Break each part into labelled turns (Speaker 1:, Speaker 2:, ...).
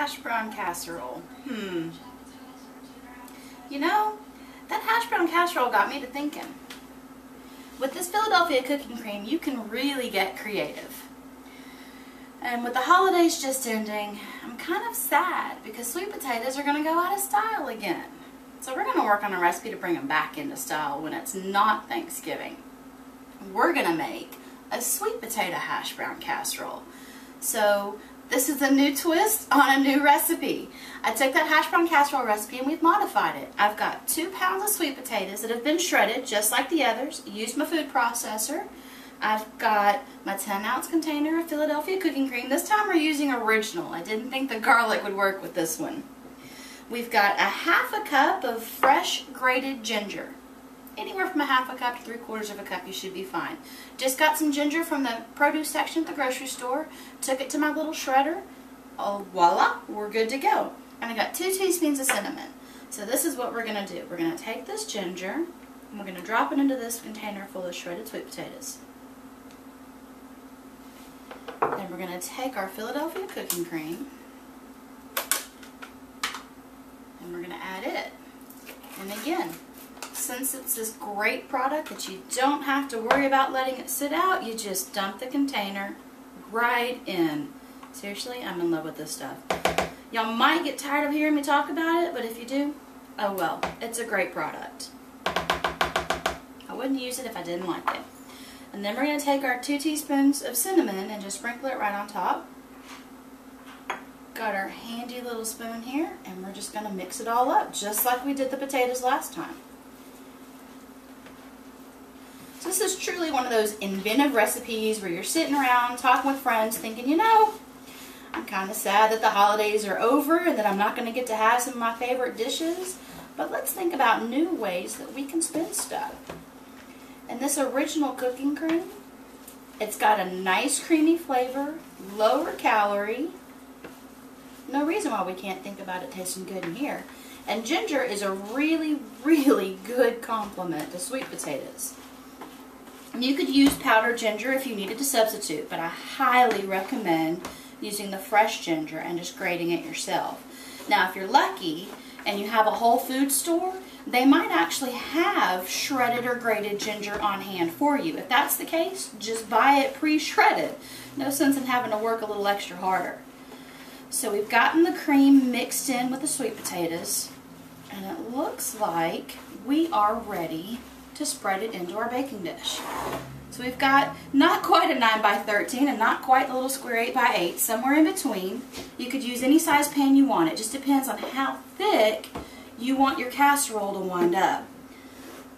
Speaker 1: Hashbrown Casserole. You know, that Hashbrown Casserole got me to thinking. With this Philadelphia Cooking Creme, you can really get creative. And with the holidays just ending, I'm kind of sad because sweet potatoes are going to go out of style again. So we're going to work on a recipe to bring them back into style when it's not Thanksgiving. We're going to make a sweet potato hash brown casserole. So this is a new twist on a new recipe. I took that hash brown casserole recipe and we've modified it. I've got 2 pounds of sweet potatoes that have been shredded just like the others. Used my food processor. I've got my 10-ounce container of Philadelphia Cooking Creme. This time we're using original. I didn't think the garlic would work with this one. We've got a 1/2 cup of fresh grated ginger. Anywhere from a 1/2 cup to 3/4 cup, you should be fine. Just got some ginger from the produce section at the grocery store. Took it to my little shredder. Oh, voila, we're good to go. And I got 2 teaspoons of cinnamon. So this is what we're going to do. We're going to take this ginger and we're going to drop it into this container full of shredded sweet potatoes. Then we're going to take our Philadelphia Cooking Creme and we're going to add it. And again, since it's this great product that you don't have to worry about letting it sit out, you just dump the container right in. Seriously, I'm in love with this stuff. Y'all might get tired of hearing me talk about it, but if you do, oh well, it's a great product. I wouldn't use it if I didn't like it. And then we're going to take our 2 teaspoons of cinnamon and just sprinkle it right on top. Got our handy little spoon here, and we're just going to mix it all up, just like we did the potatoes last time. So this is truly one of those inventive recipes where you're sitting around talking with friends thinking, you know, I'm kind of sad that the holidays are over and that I'm not going to get to have some of my favorite dishes, but let's think about new ways that we can spend stuff. And this original cooking cream, it's got a nice creamy flavor, lower calorie. No reason why we can't think about it tasting good in here. And ginger is a really, really good complement to sweet potatoes. And you could use powdered ginger if you needed to substitute, but I highly recommend using the fresh ginger and just grating it yourself. Now, if you're lucky and you have a Whole Foods store, they might actually have shredded or grated ginger on hand for you. If that's the case, just buy it pre-shredded. No sense in having to work a little extra harder. So we've gotten the cream mixed in with the sweet potatoes, and it looks like we are ready to spread it into our baking dish. So we've got not quite a 9 by 13 and not quite a little square 8 by 8, somewhere in between. You could use any size pan you want. It just depends on how thick you want your casserole to wind up.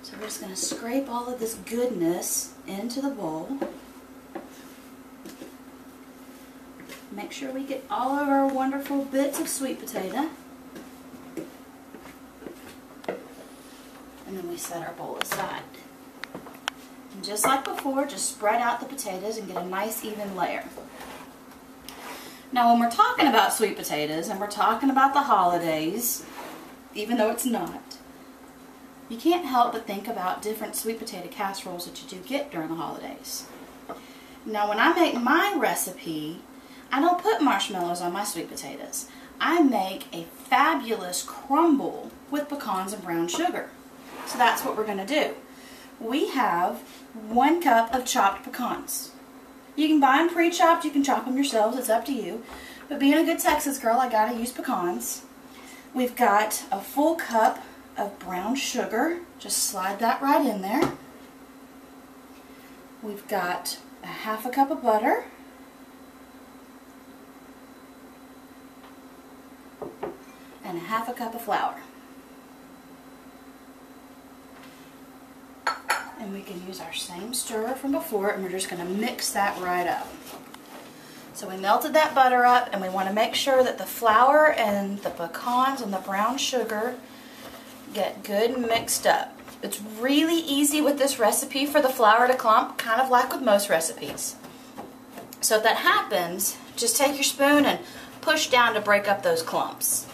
Speaker 1: So we're just going to scrape all of this goodness into the bowl. Make sure we get all of our wonderful bits of sweet potato. And then we set our bowl aside. And just like before, just spread out the potatoes and get a nice even layer. Now when we're talking about sweet potatoes and we're talking about the holidays, even though it's not, you can't help but think about different sweet potato casseroles that you do get during the holidays. Now when I make my recipe, I don't put marshmallows on my sweet potatoes. I make a fabulous crumble with pecans and brown sugar. So that's what we're going to do. We have 1 cup of chopped pecans. You can buy them pre-chopped, you can chop them yourselves, it's up to you. But being a good Texas girl, I gotta use pecans. We've got a full cup of brown sugar. Just slide that right in there. We've got a 1/2 cup of butter. And a 1/2 cup of flour. And we can use our same stirrer from before, and we're just going to mix that right up. So we melted that butter up, and we want to make sure that the flour and the pecans and the brown sugar get good mixed up. It's really easy with this recipe for the flour to clump, kind of like with most recipes. So if that happens, just take your spoon and push down to break up those clumps.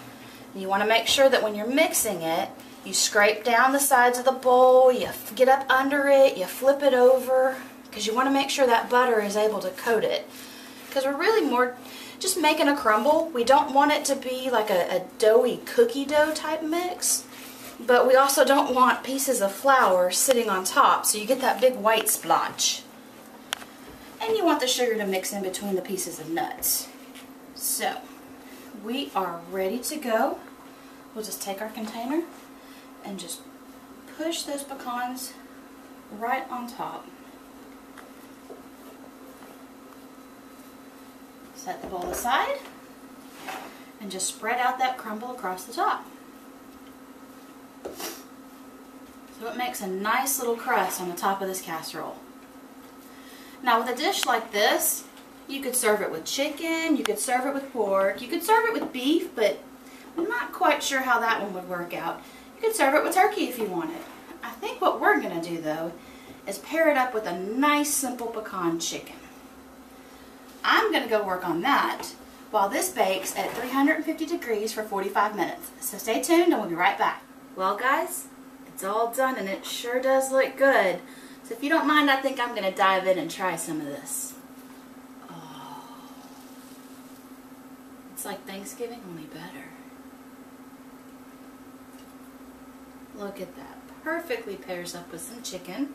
Speaker 1: And you want to make sure that when you're mixing it, you scrape down the sides of the bowl, you get up under it, you flip it over, because you want to make sure that butter is able to coat it. because we're really more just making a crumble. We don't want it to be like a doughy cookie dough type mix, but we also don't want pieces of flour sitting on top so you get that big white splotch. And you want the sugar to mix in between the pieces of nuts. So we are ready to go. We'll just take our container and just push those pecans right on top. Set the bowl aside and just spread out that crumble across the top. So it makes a nice little crust on the top of this casserole. Now with a dish like this, you could serve it with chicken, you could serve it with pork, you could serve it with beef, but I'm not quite sure how that one would work out. You could serve it with turkey if you wanted. I think what we're going to do though is pair it up with a nice simple pecan chicken. I'm going to go work on that while this bakes at 350 degrees for 45 minutes. So stay tuned and we'll be right back. Well guys, it's all done and it sure does look good. So if you don't mind, I think I'm going to dive in and try some of this. Oh, it's like Thanksgiving, only better. Look at that. Perfectly pairs up with some chicken.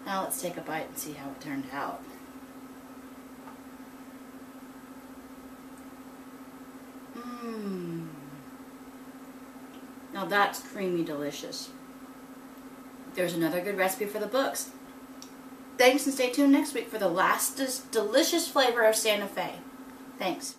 Speaker 1: Now let's take a bite and see how it turned out. Now that's creamy delicious. There's another good recipe for the books. Thanks, and stay tuned next week for the last delicious flavor of Santa Fe. Thanks.